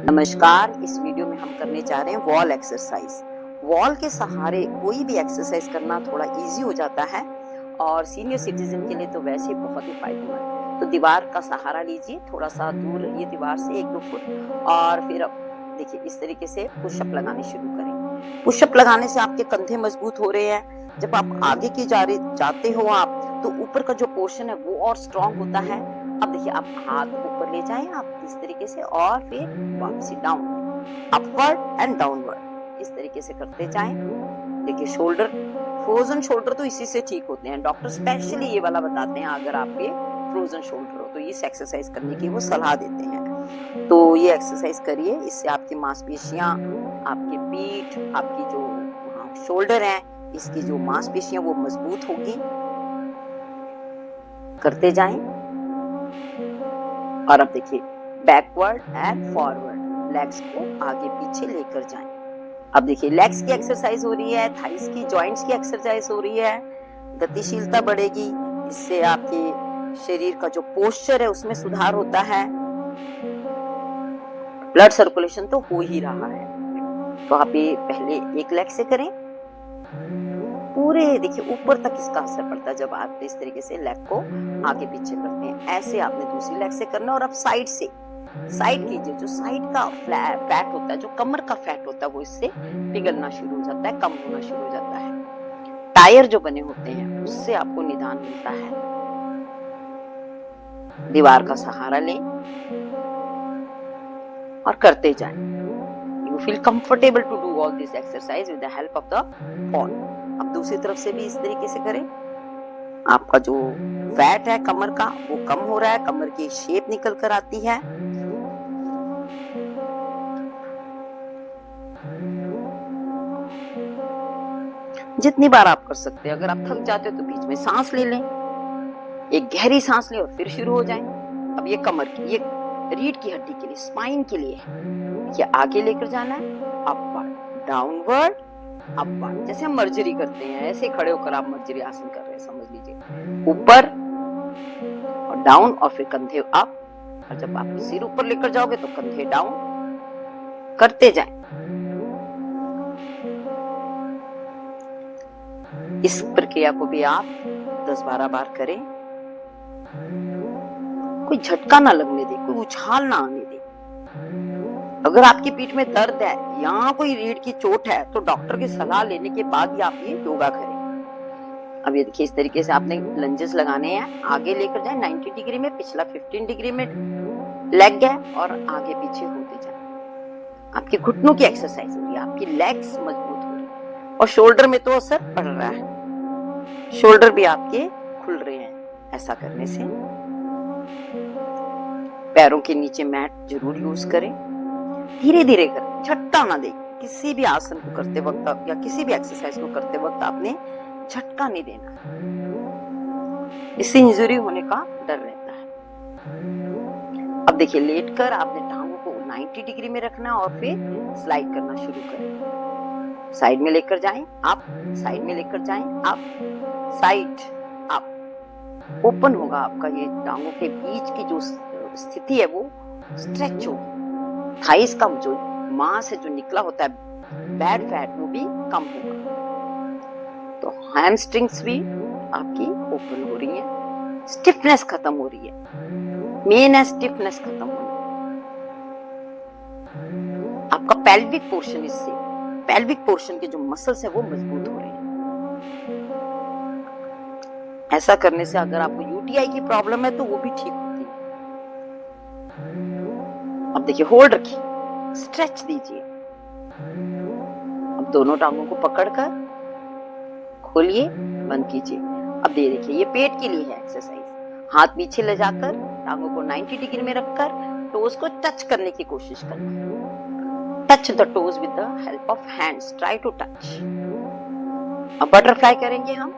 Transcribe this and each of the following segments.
नमस्कार। इस वीडियो में हम करने जा रहे हैं वॉल एक्सरसाइज। वॉल के सहारे कोई भी एक्सरसाइज करना थोड़ा इजी हो जाता है और सीनियर सिटीजन के लिए तो वैसे ही बहुत ही फायदेमंद। तो दीवार का सहारा लीजिए, थोड़ा सा दूर रहिए दीवार से 1-2 फुट और फिर अब देखिए इस तरीके से पुशअप लगाने शुरू करें। पुशअप लगाने से आपके कंधे मजबूत हो रहे हैं। जब आप आगे की जाते हो आप तो ऊपर का जो पोर्शन है वो और स्ट्रांग होता है। अब देखिए आप हाथ ऊपर ले जाएं आप इस तरीके से और फिर वापसी डाउन, अपवर्ड एंड डाउनवर्ड इस तरीके से करते जाएं। देखिए शोल्डर, फ्रोजन शोल्डर तो इसी से ठीक होते हैं। डॉक्टर स्पेशली ये वाला बताते हैं, अगर आपके फ्रोजन शोल्डर हो तो इस एक्सरसाइज करने की वो सलाह देते हैं। तो ये एक्सरसाइज करिए, इससे आपकी मांसपेशियां, आपकी पीठ, आपकी जो शोल्डर है, इसकी जो मांसपेशियां वो मजबूत होगी। करते जाएं और अब देखिए बैकवर्ड एंड फॉरवर्ड, लेग्स को आगे पीछे लेकर जाएं। अब देखिए लेग्स की एक्सरसाइज हो रही है, थाइस की जॉइंट्स की एक्सरसाइज हो रही है। गतिशीलता बढ़ेगी, इससे आपके शरीर का जो पोस्चर है उसमें सुधार होता है। ब्लड सर्कुलेशन तो हो ही रहा है। तो आप ये पहले एक लेग से करें, पूरे देखिए ऊपर तक इसका असर पड़ता है जब आप इस तरीके से लेग को आगे पीछे करते हैं। ऐसे आपने दूसरी लेग से करना और अब साइड से साइड कीजिए। जो साइड का फैट होता है, जो कमर का फैट होता है, वो इससे पिघलना शुरू हो जाता है, कम होना शुरू हो जाता है। टायर जो बने होते हैं उससे आपको निदान मिलता है। दीवार का सहारा लें और करते जाएं। You feel comfortable to do all this exercise with the help of the wall. अब दूसरी तरफ से भी इस तरीके से करें। आपका जो फैट है कमर का वो कम हो रहा है, कमर की शेप निकल कर आती है। जितनी बार आप कर सकते हैं। अगर आप थक जाते हो तो बीच में सांस ले लें, एक गहरी सांस लें और फिर शुरू हो जाएं। अब ये कमर की, ये रीढ़ की हड्डी के लिए, स्पाइन के लिए है। ये आगे लेकर जाना है, अपवर्ड, डाउनवर्ड, अपवर्ड। जैसे हम मर्जरी करते हैं ऐसे खड़े होकर आप मर्जरी आसन कर रहे हैं, समझ लीजिए। ऊपर और डाउन और फिर कंधे अप, और जब आप सिर ऊपर लेकर जाओगे तो कंधे डाउन। करते जाएं। इस प्रक्रिया को भी आप 10-12 बार करें। कोई झटका ना लगने दे, कोई उछाल ना आने दे। अगर आपकी पीठ में दर्द है, यहाँ कोई रीढ़ की चोट है, तो डॉक्टर की सलाह लेने के बाद ही आप ये योगा करें। अब ये देखिए इस तरीके से आपने लंजेस लगाने हैं। आगे लेकर जाए 90 डिग्री में, पिछला 15 डिग्री में लेग है और आगे पीछे होते जाए। आपके घुटनों की एक्सरसाइज हो रही है, आपकी लेग्स मजबूत हो रही है और शोल्डर में तो असर पड़ रहा है। शोल्डर भी आपके खुल रहे हैं ऐसा करने से। पैरों के नीचे मैट जरूर यूज करें। धीरे धीरे करें, झटका ना दें। किसी भी आसन को करते वक्त या किसी भी एक्सरसाइज को करते वक्त आपने झटका नहीं देना, इससे इंजरी होने का डर रहता है। अब देखिए लेटकर आपने टांगों को 90 डिग्री में रखना और फिर स्लाइड करना शुरू करें। साइड में लेकर जाएं, अप, साइड में लेकर जाएं, अप, साइड, अप। ओपन होगा आपका ये टांगों के बीच की जो स्थिति है वो स्ट्रेच होगी। थाइस का जो मांस है, जो निकला होता है बैड फैट, वो भी कम होगा। तो हैमस्ट्रिंग्स भी आपकी ओपन हो रही है, स्टिफनेस खत्म हो रही है। मेन है स्टिफनेस खत्म होना। आपका पेल्विक पोर्शन, इससे पेल्विक पोर्शन के जो मसल्स है वो मजबूत हो रहे हैं। ऐसा करने से अगर आपको यूटीआई की प्रॉब्लम है तो वो भी ठीक होती है। अब देखिए होल्ड रखिए, स्ट्रेच दीजिए। अब दोनों टांगों को पकड़कर खोलिए, बंद कीजिए। अब ये देखिए ये पेट के लिए है एक्सरसाइज। हाथ पीछे ले जाकर टांगों को 90 डिग्री में रखकर टोज को टच करने की कोशिश करना। Touch the toes with the help of hands, try to touch. अब बटरफ्लाई करेंगे हम।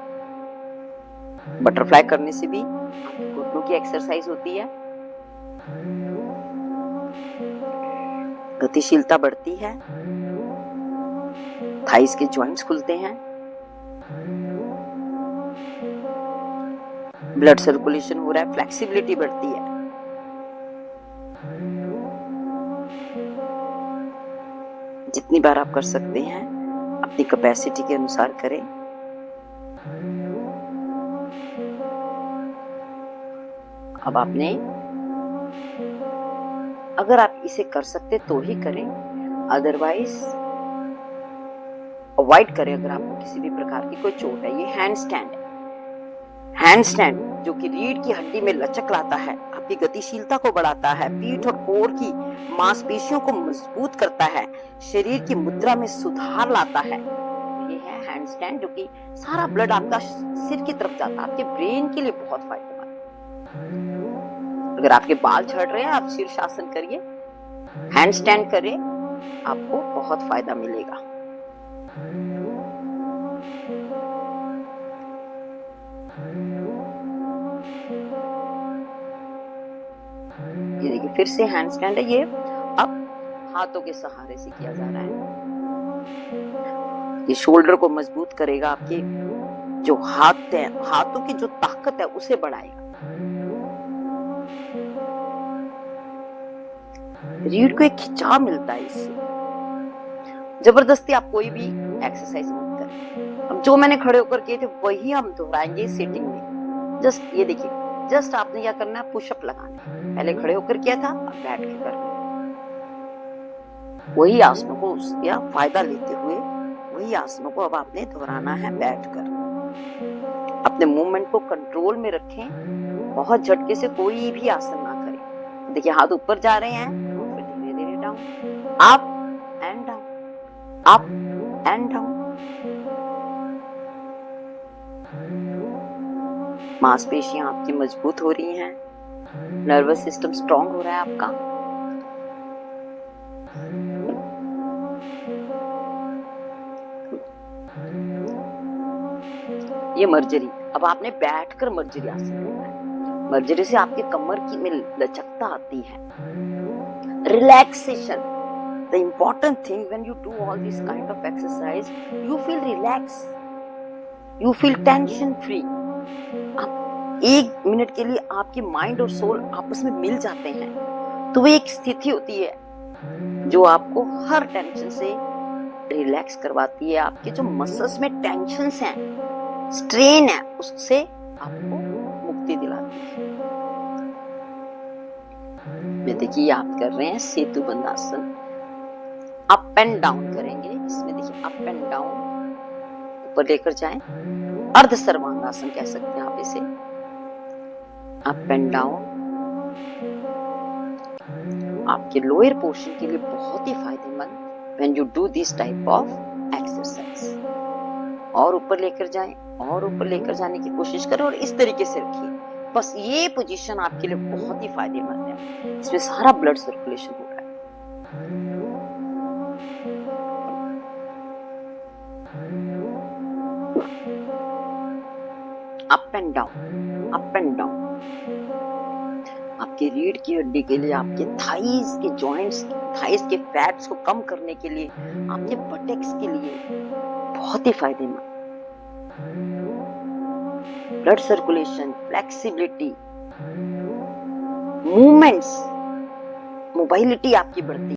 बटरफ्लाई करने से भी घुटनों की एक्सरसाइज होती है, गतिशीलता बढ़ती है, थाइस के जॉइंट्स खुलते हैं, ब्लड सर्कुलेशन हो रहा है, फ्लेक्सिबिलिटी बढ़ती है। जितनी बार आप कर सकते हैं अपनी कैपेसिटी के अनुसार करें। अब आपने, अगर आप इसे कर सकते तो ही करें, अदरवाइज अवॉइड करें। अगर आपको किसी भी प्रकार की कोई चोट है, ये हैंड स्टैंड है। हैंड स्टैंड जो कि रीढ़ की हड्डी में लचक लाता है, आपकी गतिशीलता को बढ़ाता है, पीठ और कोर की मांसपेशियों को मजबूत करता है, शरीर की मुद्रा में सुधार लाता है। ये है हैंड स्टैंड, जो कि सारा ब्लड आपका सिर की तरफ जाता है, आपके ब्रेन के लिए बहुत फायदेमंद। अगर आपके बाल झड़ रहे हैं, आप शीर्षासन करिए, हैंड स्टैंड करिए, आपको बहुत फायदा मिलेगा। ये देखिए फिर से हैंड स्टैंड है। ये अब हाथों के सहारे से किया जा रहा है। ये शोल्डर को मजबूत करेगा, आपके जो हाथ है, हाथों की जो ताकत है उसे बढ़ाएगा। रीढ़ को एक खिंचाव मिलता है इससे। जबरदस्ती आप कोई भी एक्सरसाइज मत करें। अब जो मैंने खड़े होकर किए थे वही हम दोहराएंगे सीटिंग में। जस्ट ये देखिए, जस्ट आपने क्या करना है, पुशअप लगाने। पहले खड़े होकर किया था, अब बैठ के करना। वही आसनों को उसका फायदा लेते हुए वही आसनों को अब आपने दोहराना है बैठकर। अपने मूवमेंट को कंट्रोल में रखें, बहुत झटके से कोई भी आसन ना करें। देखिए हाथ ऊपर जा रहे हैं, फिर धीरे धीरे down, up and down, up and down. मांसपेशियां आपकी मजबूत हो रही हैं, नर्वस सिस्टम स्ट्रांग हो रहा है आपका। ये मर्जरी, अब आपने बैठकर मर्जरी आसन करना है। मर्जरी से आपके कमर की में लचकता आती है, relaxation. The important thing when you do all this kind of exercise, you feel relaxed, you feel tension free. आप 1 मिनट के लिए आपके माइंड और सोल आपस में मिल जाते हैं, तो वो एक स्थिति होती है जो आपको हर टेंशन से रिलैक्स करवाती है। आपके जो मसल्स में टेंशन्स हैं, स्ट्रेन है, उससे आपको मुक्ति दिलाती है। ये देखिए आप कर रहे हैं सेतु बंद आसन, अप एंड डाउन करेंगे। इसमें देखिए अप एंड डाउन, ऊपर लेकर जाएं, अर्ध सर्वांगासन कह सकते हैं आप इसे। अप एंड डाउन आपके लोअर पोर्शन के लिए बहुत ही फायदेमंद when you do this type of exercise। और ऊपर लेकर जाएं, और ऊपर लेकर जाने की कोशिश करें और इस तरीके से रखिए। बस ये पोजीशन आपके लिए बहुत ही फायदेमंद है, इसमें सारा ब्लड सर्कुलेशन हो रहा है। Up and down, up and down. आपके रीढ़ की हड्डी के लिए, आपके थाइस के जॉइंट्स, थाइस के फैट्स को कम करने के लिए, आपके बटेक्स के लिए बहुत ही फायदेमंद। Blood circulation, flexibility, movements, mobility आपकी बढ़ती है।